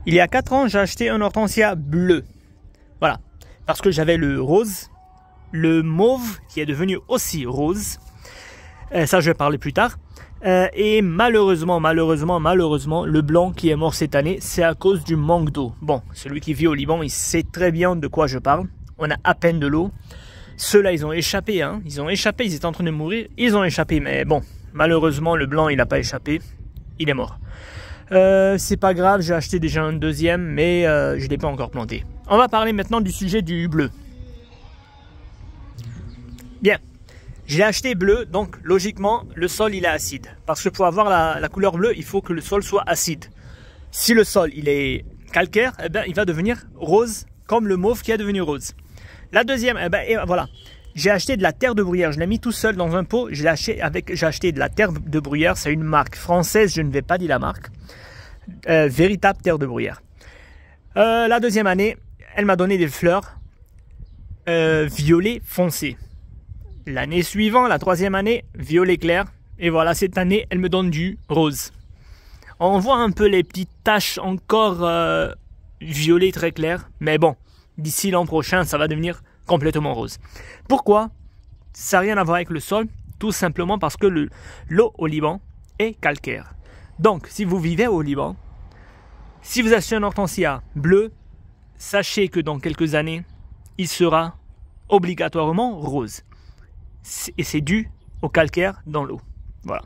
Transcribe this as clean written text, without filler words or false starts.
Il y a 4 ans, j'ai acheté un hortensia bleu. Voilà. Parce que j'avais le rose, le mauve qui est devenu aussi rose. Ça, je vais parler plus tard. Et malheureusement, le blanc qui est mort cette année, c'est à cause du manque d'eau. Bon, celui qui vit au Liban, il sait très bien de quoi je parle. On a à peine de l'eau. Ceux-là, ils ont échappé, hein. Ils ont échappé, ils étaient en train de mourir. Ils ont échappé, mais bon, malheureusement, le blanc, il n'a pas échappé. Il est mort. C'est pas grave, j'ai acheté déjà un deuxième, mais je ne l'ai pas encore planté. On va parler maintenant du sujet du bleu. Bien. J'ai acheté bleu, donc logiquement, le sol il est acide. Parce que pour avoir la couleur bleue, il faut que le sol soit acide. Si le sol il est calcaire, eh ben, il va devenir rose, comme le mauve qui est devenu rose. La deuxième, eh ben, voilà. J'ai acheté de la terre de bruyère, je l'ai mis tout seul dans un pot. J'ai acheté de la terre de bruyère, c'est une marque française, je ne vais pas dire la marque. Véritable terre de bruyère. La deuxième année, elle m'a donné des fleurs violet foncé. L'année suivante, la troisième année, violet clair. Et voilà, cette année, elle me donne du rose. On voit un peu les petites taches encore violet très clair. Mais bon, d'ici l'an prochain, ça va devenir complètement rose. Pourquoi? Ça n'a rien à voir avec le sol. Tout simplement parce que l'eau au Liban est calcaire. Donc, si vous vivez au Liban, si vous achetez un hortensia bleu, sachez que dans quelques années, il sera obligatoirement rose. Et c'est dû au calcaire dans l'eau. Voilà.